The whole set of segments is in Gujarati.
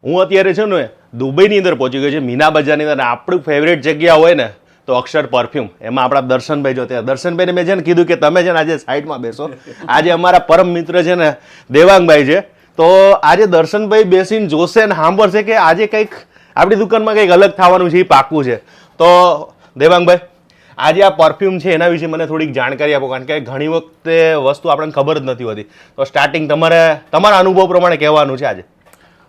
હું અત્યારે છે ને દુબઈની અંદર પહોંચી ગયો છે, મીના બજારની અંદર. આપણું ફેવરેટ જગ્યા હોય ને તો અક્ષર પરફ્યુમ, એમાં આપણા દર્શનભાઈ જો ત્યાં દર્શનભાઈને મેં છે ને કીધું કે તમે છે ને આજે સાઈડમાં બેસો. આજે અમારા પરમ મિત્ર છે ને દેવાંગભાઈ છે, તો આજે દર્શનભાઈ બેસીને જોશે ને સાંભળશે કે આજે કંઈક આપણી દુકાનમાં કંઈક અલગ થવાનું છે, એ પાક્કું છે. તો દેવાંગભાઈ, આજે આ પરફ્યુમ છે એના વિશે મને થોડીક જાણકારી આપો, કારણ કે ઘણી વખતે વસ્તુ આપણને ખબર જ નથી હોતી. તો સ્ટાર્ટિંગ તમારા અનુભવ પ્રમાણે કહેવાનું છે આજે.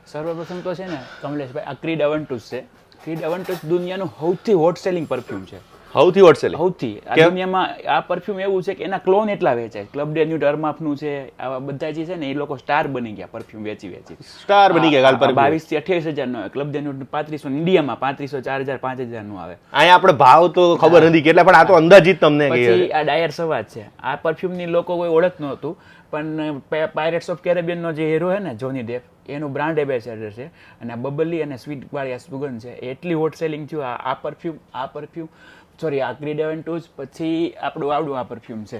સર્વપ્રથમ તો છે ને કમલેશભાઈ, આ ક્રીડ અવન્ટુસ છે. ક્રીડ અવન્ટુસ દુનિયાનું સૌથી હોટ સેલિંગ પરફ્યુમ છે. સૌથી હોટ સેલિંગ? સૌથી. આ દુનિયામાં આ પરફ્યુમ એવું છે કે એના ક્લોન એટલા વેચાય. ક્લબ ડે ન્યૂ ટર્માફનું છે, આવા બધા જે છે ને એ લોકો સ્ટાર બની ગયા પરફ્યુમ વેચી. સ્ટાર બની ગયા. 22 થી 28,000 નો ક્લબ ડે ન્યૂ 3500, ઇન્ડિયામાં 3500, 4000, 5000 નું આવે. અહીંયા આપણે ભાવ તો ખબર નથી કેટલા, પણ આ તો અંદાજિત તમને. પછી આ ડાયર સવાજ છે. આ પરફ્યુમ ની લોકો કોઈ ઓળખ નહોતું, પણ પાયરેટ્સ ઓફ કેરેબિયન નો જે હીરો છે ને જોની ડેપ, એનું બ્રાન્ડ એમ્બેસેડર છે. અને આ બબલી અને સ્વીટ વાળી આ સુગંધ છે, એટલી હોટ સેલિંગ થયું આ પરફ્યુમ સોરી આ ક્રીડ અવન્ટુસ. પછી આપણું આ પરફ્યુમ છે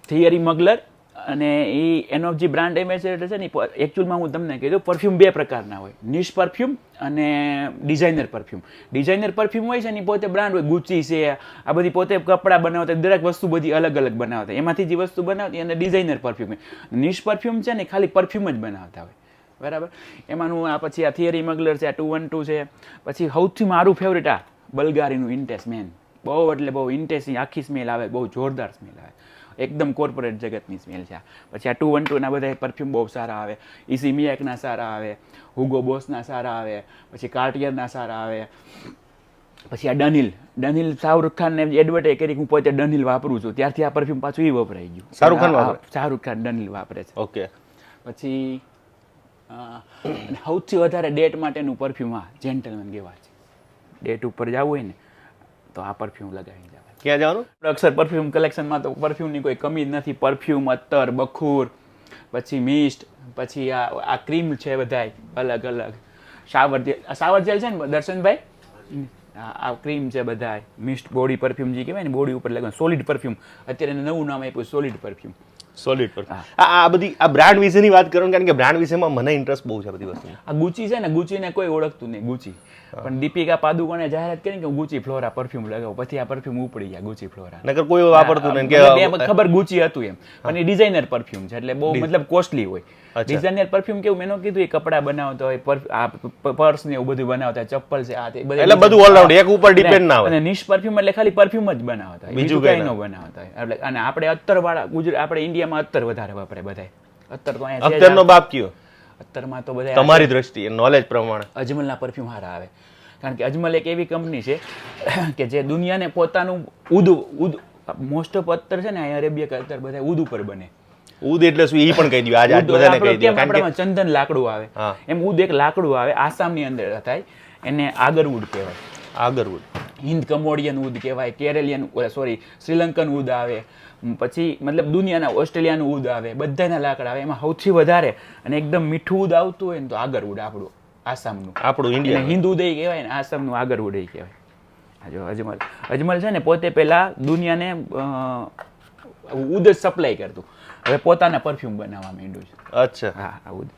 થિયરી મગલર, અને એનો જે બ્રાન્ડ એમ્બેસેડર છે ને, એકચ્યુઅલમાં હું તમને કીધું પરફ્યુમ બે પ્રકારના હોય, નિશ પરફ્યુમ અને ડિઝાઇનર પરફ્યુમ. ડિઝાઇનર પરફ્યુમ હોય છે ને પોતે બ્રાન્ડ હોય, ગુચ્ચી છે, આ બધી પોતે કપડાં બનાવતા, દરેક વસ્તુ બધી અલગ અલગ બનાવતા, એમાંથી જે વસ્તુ બનાવતી એને ડિઝાઇનર પરફ્યુમ. નિશ પરફ્યુમ છે ને ખાલી પરફ્યુમ જ બનાવતા હોય, બરાબર. એમાંનું આ પછી આ થિયરી મગલર છે, આ 212 છે. પછી સૌથી મારું ફેવરેટ આ બલ્ગારીનું ઇન્ટેસ મેન, બહુ એટલે બહુ ઇન્ટેસ, આખી સ્મેલ આવે, બહુ જોરદાર સ્મેલ આવે, એકદમ કોર્પોરેટ જગતની સ્મેલ છે. પછી આ 212 ના બધા પરફ્યુમ બહુ સારા આવે, ઇસી મિયાકના સારા આવે, હુગો બોસના સારા આવે, પછી કાર્ટિયરના સારા આવે. પછી આ ડનિલ શાહરુખ ખાનને એડવર્ટાઈઝ કરી, હું પોતે ડનિલ વાપરું છું, ત્યારથી આ પરફ્યુમ પાછું એ વપરાઈ ગયું. શાહરુખ ખાન ડનિલ વાપરે છે. ઓકે. પછી સૌથી વધારે ડેટ માટેનું પરફ્યુમ આ જેન્ટલમેન ગેવા છે. ડેટ ઉપર જવું હોય ને તો આ પરફ્યુમ લગાવી જવાય. ક્યાં જવાનું? અક્ષર પરફ્યુમ કલેક્શનમાં તો પરફ્યુમની કોઈ કમી જ નથી. પરફ્યુમ, અત્તર, બખૂર, પછી મિસ્ટ, પછી આ ક્રીમ છે બધાય અલગ અલગ, શાવર જેલ છે ને દર્શનભાઈ, આ ક્રીમ છે બધાય, મિસ્ટ બોડી પરફ્યુમ જે કહેવાય ને, બોડી ઉપર લગાવ સોલિડ પરફ્યુમ. અત્યારે નવું નામ આપ્યું સોલિડ પરફ્યુમ. સોલિડ પર આ બધી આ બ્રાન્ડ વિશેની વાત કરું, કારણ કે બ્રાન્ડ વિશેમાં મને ઇન્ટરેસ્ટ બહુ છે બધી વસ્તુ. આ ગુચી છે ને, ગુચીને કોઈ ઓળખતું નહીં, ગુચી. પણ દીપિકા પાદુકોણે જાહેરાત કરી કે હું ગુચી ફ્લોરા પરફ્યુમ લગાવું, પછી આ પરફ્યુમ ઉપડી ગયા ગુચી ફ્લોરા. નકર કોઈ વાપરતું નહીં, કે ખબર ગુચી હતું એમ, પણ એ ડિઝાઇનર પરફ્યુમ છે એટલે બહુ મતલબ કોસ્ટલી હોય. ડિઝાઇનર પરફ્યુમ કેવું મેં કીધું, એ કપડા બનાવતા હોય, પર્સ ને એવું બધું બનાવતા, ચપ્પલ છે, આ એટલે બધું ઓલરાઉન્ડ, એક ઉપર ડિપેન્ડ ના હોય. અને નિશ પરફ્યુમ એટલે ખાલી પરફ્યુમ જ બનાવતા હોય, બીજું કઈ ન બનાવતા હોય. એટલે અને આપણે અત્તર વાળા આપણે ઇન્ડિયામાં અત્તર વધારે વાપરે બધાય. અત્તર તો અહીંયા અત્તરનો બાપ કયો? અત્તરમાં તો બધા તમારી દ્રષ્ટિએ નોલેજ પ્રમાણે અજમલના પરફ્યુમ સારા આવે, કારણ કે અજમલ એક એવી કંપની છે કે જે દુનિયાને પોતાનું ઉદ મોસ્ટ ઓફ અત્તર છે ને અહીંયા અરેબિયા અત્તર બધા ઉદ ઉપર બને. ઉદ એટલે શું એ પણ કહી દઉં, આજ બધાને કહી દઉં, કારણ કે ચંદન લાકડું આવે એમ ઉદ એક લાકડું આવે, આસામની અંદર થાય, એને આગરવુડ કહેવાય. આગરવુડ. હિન્દ કમોડિયન ઉદ કહેવાય, કેરેલિયન શ્રીલંકન ઉદ આવે, પછી મતલબ દુનિયાના ઓસ્ટ્રેલિયાનું ઉદ આવે, બધાના લાકડા આવે. એમાં સૌથી વધારે અને એકદમ મીઠું ઉદ આવતું હોય ને તો આગરવુડ આપણું આસામનું, આપણું ઇન્ડિયા હિન્દુ ઉદય કહેવાય ને, આસામનું આગરવુડ કહેવાય. જો અજમલ છે ને પોતે પહેલા દુનિયાને ઉદ જ સપ્લાય કરતું, હવે પોતાના પરફ્યુમ બનાવવા માંડ્યું છે. અચ્છા. હા, આ ઉદ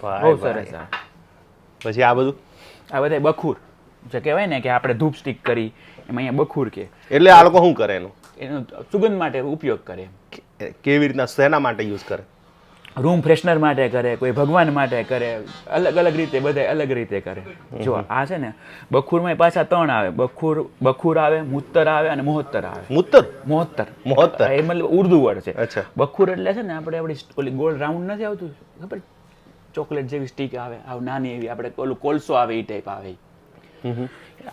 બહુ સરસ. પછી આ બધું આ બધા બખૂર જે કહેવાય ને કે આપણે ધૂપ સ્ટિક કરી, એમાં અહીંયા બખૂર કે, એટલે આ લોકો શું કરે એનો સુગંધ માટે ઉપયોગ કરે. કેવી રીતના, શેના માટે યુઝ કરે? રૂમ ફ્રેશનર માટે કરે, કોઈ ભગવાન માટે કરે, અલગ અલગ રીતે બધા અલગ રીતે કરે. જો આ છે ને બખૂરમાં પાછા 3 આવે, બખૂર આવે, મુત્તર આવે અને મોહત્તર આવે. મોહત્તર એ મતલબ ઉર્દુ વર્ડ છે. અચ્છા. બખૂર એટલે છે ને આપણે આપણી ઓલી ગોળ રાઉન્ડ નથી આવતું ખબર, ચોકલેટ જેવી સ્ટીક આવે, આવ નાની એવી, આપણે ઓલું કોલસો આવે એ ટાઈપ આવે.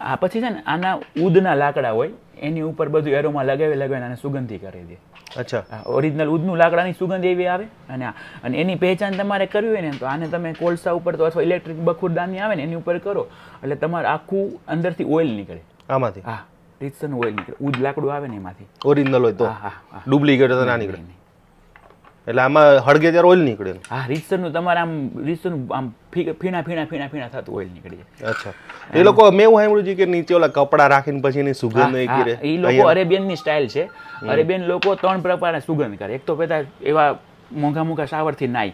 આ પછી છે ને આના ઉદના લાકડા હોય, એની ઉપર બધું એરોમાં લગાવીને આને સુગંધી કરી દે. અચ્છા. ઓરિજિનલ ઉદનું લાકડાની સુગંધ એવી આવે. અને એની પહેચાન તમારે કરવી હોય ને તો આને તમે કોલસા ઉપર તો અથવા ઇલેક્ટ્રિક બખૂરદાની આવે ને એની ઉપર કરો એટલે તમારે આખું અંદરથી ઓઇલ નીકળે આમાંથી. હા, રીતસરનું ઓઇલ નીકળે. ઉદ લાકડું આવે ને એમાંથી ઓરિજિનલ હોય તો. હા, ડુપ્લિકેટ તો ના નીકળે. એટલે આમાં હળગે ત્યારે ઓઇલ નીકળે. હા, રીતસરનું તમારે આમ ફીણા થતું ઓઇલ નીકળી જાય. અચ્છા. એ લોકો મેં એવું સાંભળ્યું છે કે નીચે ઓલા કપડા રાખીને પછી એની સુગંધ એ કરે. એ લોકો અરેબિયનની સ્ટાઇલ છે. અરેબિયન લોકો 3 પ્રકારના સુગંધ કરે. એક તો પેલા એવા મોંઘા શાવરથી નાય,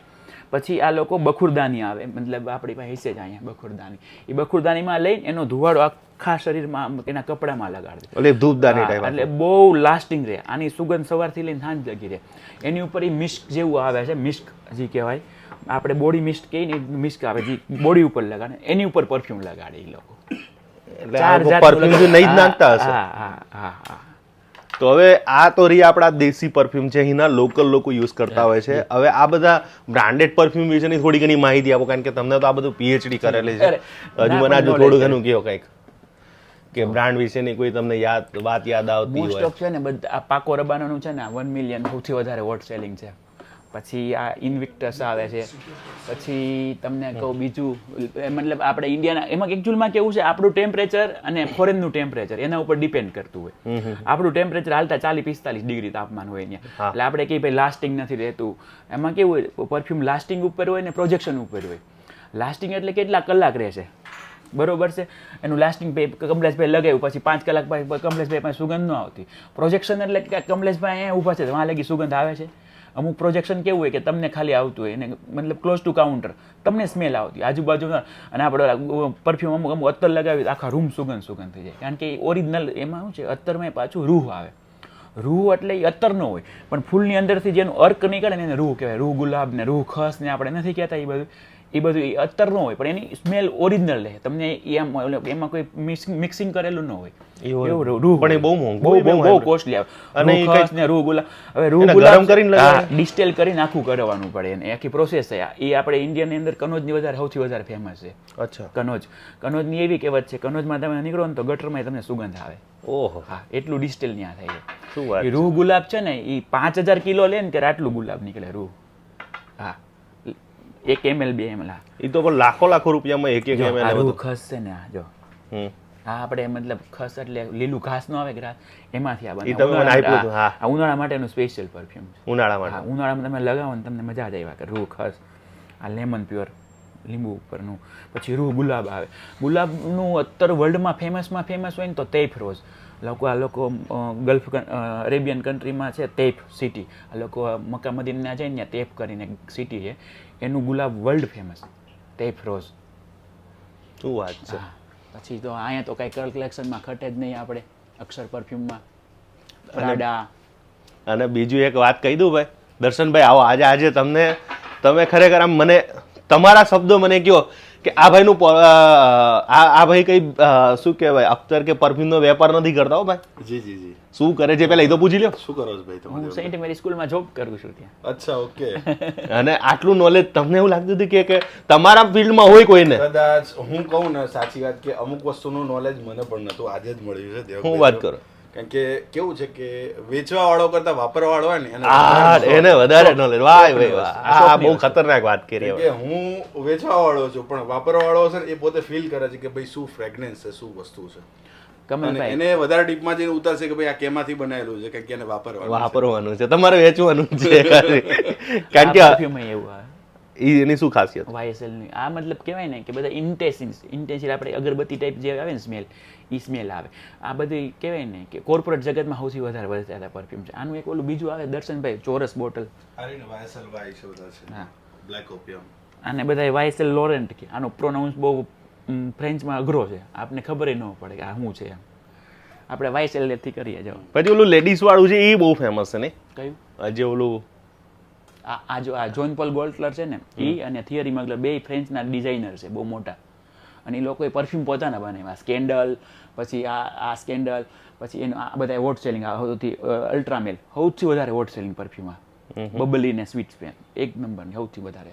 પછી આ લોકો બખુરદાની આવે, મતલબ આપણી પાસે હિસ્સે જ અહીંયા બખુરદાની, એ બખુરદાનીમાં લઈને એનો ધુવાડો આખા શરીરમાં એના કપડામાં લગાડી દે, એટલે ધૂપદાની ટાઈપ, એટલે બહુ લાસ્ટિંગ રહે. આની સુગંધ સવારથી લઈને સાંજ લગી રહે. એની ઉપર એ મિસ્ક જેવું આવે છે, મિસ્ક જે કહેવાય આપણે બોડી મિસ્ટ કહીએ ને, મિસ્ક આવે જે બોડી ઉપર લગાડે, એની ઉપર પરફ્યુમ લગાડે એ લોકો. એટલે પરફ્યુમ નહીં જ નાખતા હશે. હા. તો હવે આ તો રહી આપણા દેશી પરફ્યુમ છે, અહીંના લોકલ લોકો યુઝ કરતા હોય છે. હવે આ બધા બ્રાન્ડેડ પરફ્યુમ વિશેની થોડી ઘણી માહિતી આપો, કારણ કે તમને તો આ બધું પીએચડી કરેલી છે. હજુ મને આજુ થોડું ઘણું કહો કંઈક, કે બ્રાન્ડ વિશેની કોઈ તમને વાત યાદ આવતી હોય. મોસ્ટ ઓફ છે ને બધા આ પાકો રબાનાનું છે ને 1 મિલિયન સૌથી વધારે વોટ સેલિંગ છે. પછી આ ઇન્વિક્ટસ આવે છે. પછી તમને કહું બીજું, મતલબ આપણે ઇન્ડિયાના એમાં એકચ્યુઅલમાં કેવું છે, આપણું ટેમ્પરેચર અને ફોરેનનું ટેમ્પરેચર એના ઉપર ડિપેન્ડ કરતું હોય. આપણું ટેમ્પરેચર હાલતા 40-45 ડિગ્રી તાપમાન હોય અહીંયા, એટલે આપણે કઈ ભાઈ લાસ્ટિંગ નથી રહેતું. એમાં કેવું હોય, પરફ્યુમ લાસ્ટિંગ ઉપર હોય ને પ્રોજેક્શન ઉપર હોય. લાસ્ટિંગ એટલે કેટલા કલાક રહેશે, બરોબર છે. એનું લાસ્ટિંગ કમલેશભાઈ લગાવ્યું પછી 5 કલાક કમલેશભાઈ પાસે સુગંધ ન આવતી. પ્રોજેક્શન એટલે કે કમલેશભાઈ અહીંયા ઊભા છે ત્યાં લગી સુગંધ આવે છે. અમુક પ્રોજેક્શન કેવું હોય કે તમને ખાલી આવતું હોય, એને મતલબ ક્લોઝ ટુ કાઉન્ટર તમને સ્મેલ આવતી આજુબાજુ. અને આપણે પરફ્યુમ અમુક અત્તર લગાવી આખા રૂમ સુગંધ થઈ જાય, કારણ કે ઓરિજિનલ એમાં શું છે, અત્તરમાં પાછું રૂહ આવે. રૂહ એટલે એ અત્તર ન હોય, પણ ફૂલની અંદરથી જેનું અર્ક નીકળે ને એને રૂહ કહેવાય. રૂહ ગુલાબ ને રૂહ ખસ ને આપણે નથી કહેતા, એ બધું અત્તર ન હોય, પણ એની સ્મેલ ઓરિજિનલ રહે. તમને એમાં કોઈ મિક્સિંગ કરેલું ન હોય. પણ એ બહુ કોસ્ટલી આવે. અને ખસ ને રૂહ ગુલાબ, હવે રૂહ ગુલાબ ડિસ્ટેલ કરીને આખું કરવાનું પડે, એને આખી પ્રોસેસ છે. એ આપણે ઇન્ડિયાની અંદર કનોજની સૌથી વધારે ફેમસ છે. અચ્છા. કનોજની એવી કહેવત છે, કનોજમાં તમે નીકળો ને તો ગટરમાં તમને સુગંધ આવે. ઓહો. હા, એટલું ડિસ્ટેલ ત્યાં થાય છે. એ રૂહ ગુલાબ છે ને, એ 5000 કિલો લે ને ત્યારે આટલું ગુલાબ નીકળે રૂહ. હા, 1 ml 2 ml. એ તો પણ લાખો રૂપિયામાં 1 ml. રૂહ ખસ છે ને, જો હા, આપણે મતલબ ખસ એટલે લીલું ઘાસ નો આવે ગ્રાસ, એમાંથી આ બને. ઉનાળા માટેનું સ્પેશિયલ પરફ્યુમ છે. ઉનાળામાં તમે લગાવો ને તમને મજા જ આવ્યા કે રૂહ ખસ, આ લેમન પ્યોર લીંબુ ઉપરનું. પછી રૂહ ગુલાબ આવે. ગુલાબનું અત્તર વર્લ્ડમાં ફેમસ હોય ને તો તૈફ રોઝ. આ લોકો ગલ્ફ અરેબિયન કન્ટ્રીમાં છે તૈફ સિટી. આ લોકો મક્કા મદીના જાય ને તૈફ કરીને સિટી છે, એનું ગુલાબ વર્લ્ડ ફેમસ, તૈફ રોઝ. શું વાત છે. પછી તો અહીંયા તો કઈ કલેક્શનમાં ઘટે જ નહીં આપણે અક્ષર પરફ્યુમમાં. પ્રાડા. અને બીજું એક વાત કહી દઉં ભાઈ, દર્શનભાઈ આવો આજે તમે ખરેખર આમ મને તમારા શબ્દો મને કહો કે આ ભાઈનું આ ભાઈ કઈ શું કહેવાય, અખ્તર કે પરફ્યુમનો વેપાર નથી કરતા હો ભાઈ. જી. શું કરે છે પેલા એ તો પૂછી લ્યો. શું કરો છો ભાઈ તમે? હું સેન્ટ મેરી સ્કૂલમાં જોબ કરું છું ત્યાં. અચ્છા, ઓકે. અને આટલું નોલેજ તમને એવું લાગતું હતું કે તમારા ફિલ્ડમાં હોય કોઈને? કદાચ હું કહું ને સાચી વાત કે અમુક વસ્તુનું નોલેજ મને પણ નતું, આજે જ મળ્યું છે. હું વાત કરું, કારણ કે કેવું છે કે વેચવા વાળો કરતા વાપરવા વાળો હોય ને એને વધારે નોલેજ. વાહ, આ બહુ ખતરનાક વાત કરી. કે હું વેચવા વાળો છું પણ વાપરવા વાળો છે એ પોતે ફીલ કરે છે કે ભાઈ શું ફ્રેગ્રન્સ છે, શું વસ્તુ છે. એને વધારે ડીપમાં જઈને ઉતારશે કે ભાઈ આ કેમાંથી બનાવેલું છે, કે એને વાપરવાનું છે, તમારે વેચવાનું છે. કારણ કે એવું એની શું ખાસિયત? YSL ની આ મતલબ કહેવાય ને કે બધા ઇન્ટેન્સિવ આપણે અગરબત્તી ટાઈપ જે આવે ને સ્મેલ, એ સ્મેલ આવે. આ બધી કહેવાય ને કે કોર્પોરેટ જગતમાં સૌથી વધારે વધતા પરફ્યુમ છે. આનું એક ઓલું બીજું આવે દર્શનભાઈ, ચોરસ બોટલ. હા, બ્લેક ઓપિયમ. આને બધા YSL લોરેન્ટ કે. આનો પ્રોનાઉન્સ બહુ ફ્રેન્ચમાં અઘરો છે, આપને ખબર ન પડે કે આ શું છે એમ. આપણે YSL થી કરીએ. જો પછી ઓલું લેડીઝ વાળું છે એ બહુ ફેમસ છે ને. કયું? આજે ઓલું આ જોન પોલ ગોલ્ટલર છે ને, એ અને થિયરી મગલર બે ફ્રેન્ચના ડિઝાઇનર છે બહુ મોટા, અને એ લોકોએ પરફ્યુમ પોતાના બનાવ્યા. સ્કેન્ડલ, પછી આ સ્કેન્ડલ, પછી એનું આ બધા વોટ સેલિંગ. સૌથી અલ્ટ્રામેલ સૌથી વધારે વોટ સેલિંગ પરફ્યુમ. બબલી ને સ્વીટ સ્પેન 1 નંબરની સૌથી વધારે.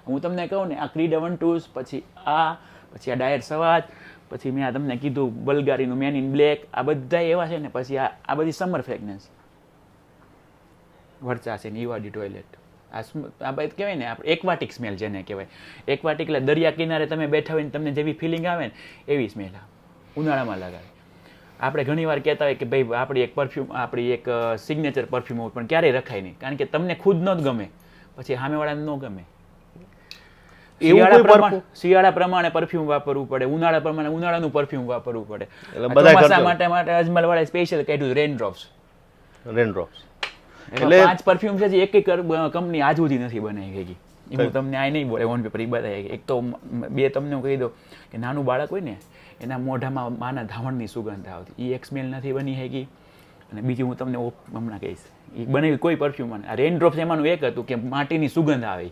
હું તમને કહું ને, આ ક્રીડ અવન્ટુસ, પછી આ ડાયર સવાજ, પછી મેં આ તમને કીધું બલ્ગારીનું મેન ઇન બ્લેક, આ બધા એવા છે ને. પછી આ બધી સમર ફ્રેગ્રન્સ વર્ચા છે ને, ઈવાડી ટોયલેટ. આ બધું કહેવાય ને આપણે એકવાટિક સ્મેલ જેને કહેવાય. એકવાટિક એટલે દરિયા કિનારે તમે બેઠા હોય ને તમને જેવી ફિલિંગ આવે ને એવી સ્મેલ આવે. ઉનાળામાં લગાવે. આપણે ઘણીવાર કહેતા હોય કે ભાઈ આપણી એક પરફ્યુમ, આપણી એક સિગ્નેચર પરફ્યુમ હોય, પણ ક્યારેય રખાય નહીં, કારણ કે તમને ખુદ ન ગમે, પછી સામેવાળાને ન ગમે. શિયાળા પ્રમાણે પરફ્યુમ વાપરવું પડે, ઉનાળા પ્રમાણે ઉનાળાનું પરફ્યુમ વાપરવું પડે. ચોમાસા માટે અજમલ વાળા સ્પેશિયલ કાઢ્યું રેનડ્રોપ્સ. એટલે 5 પરફ્યુમ છે જે એક કંપની આજ સુધી નથી બનાવી ગઈ. એ હું તમને આ નહીં બોલે ઓન પેપર એ બતાવી. એક તો બે તમને હું કહી દઉં કે નાનું બાળક હોય ને એના મોઢામાં માના ધાવણની સુગંધ આવતી, એ એક સ્મેલ નથી બની શકી. અને બીજું હું તમને હમણાં કહીશ, એ બનાવી કોઈ પરફ્યુમ આ રેઇન ડ્રોપ્સ એમાંનું એક હતું કે માટીની સુગંધ આવે,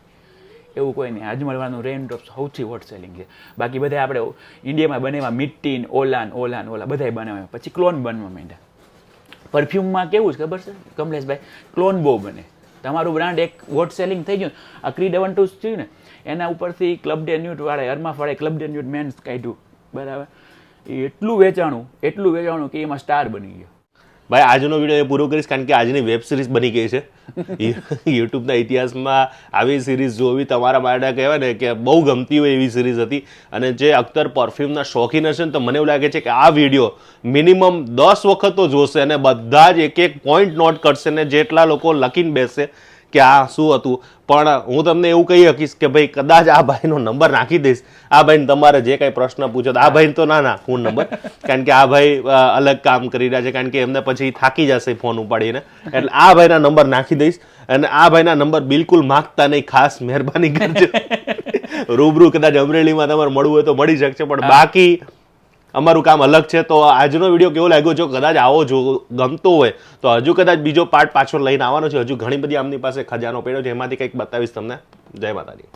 એવું કોઈ નહીં. અજમલવાનું રેઇન ડ્રોપ્સ સૌથી હોટ સેલિંગ છે. બાકી બધા આપણે ઇન્ડિયામાં બનેવા મિટ્ટીન ઓલા બધાય બનાવ્યા, પછી ક્લોન બનવા માંડ્યા. પરફ્યુમમાં કેવું છે ખબર છે કમલેશભાઈ, ક્લોન બહુ બને. તમારું બ્રાન્ડ એક હોટ સેલિંગ થઈ ગયું, આ ક્રીડ અવન્ટુસ થયું ને એના ઉપરથી ક્લબ ડે ન્યૂટ વાળા અરમાફ વાળા ક્લબ ડે ન્યૂટ મેન્સ કાઢ્યું, બરાબર. એ એટલું વેચાણું કે એમાં સ્ટાર બની ગયો. ભાઈ આજનો વિડીયો એ પૂરો કરીશ કારણ કે આજની વેબ સિરીઝ બની ગઈ છે. યુટ્યુબના ઇતિહાસમાં આવી સિરીઝ જોવી તમારા માટે કહેવાય ને કે બહુ ગમતી હોય એવી સિરીઝ હતી. અને જે અખ્તર પરફ્યુમના શોખીન હશે ને તો મને એવું લાગે છે કે આ વિડીયો મિનિમમ 10 વખત તો જોશે અને બધા જ એક પોઈન્ટ નોટ કરશે ને જેટલા લોકો લખીને બેસશે કે આ શું હતું. પણ હું તમને એવું કહી શકીશ કે ભાઈ કદાચ આ ભાઈનો નંબર નાખી દઈશ, આ ભાઈને તમારે જે કાંઈ પ્રશ્ન પૂછો તો આ ભાઈને તો ના નાખું નંબર, કારણ કે આ ભાઈ અલગ કામ કરી રહ્યા છે, કારણ કે એમને પછી થાકી જશે ફોન ઉપાડીને. એટલે આ ભાઈના નંબર નાખી દઈશ અને આ ભાઈના નંબર બિલકુલ માગતા નહીં, ખાસ મહેરબાની કરજો. રૂબરૂ કદાચ અમરેલીમાં તમારે મળવું હોય તો મળી શકશે, પણ બાકી અમારું કામ અલગ છે. તો આજનો વિડીયો કેવો લાગ્યો, જો કદાચ આવો જો ગમતો હોય તો હજુ કદાચ બીજો પાર્ટ પાછો લઈને આવવાનો છે. હજુ ઘણી બધી આમની પાસે ખજાનો પડ્યો છે, એમાંથી કંઈક બતાવીશ તમને. જય માતાજી.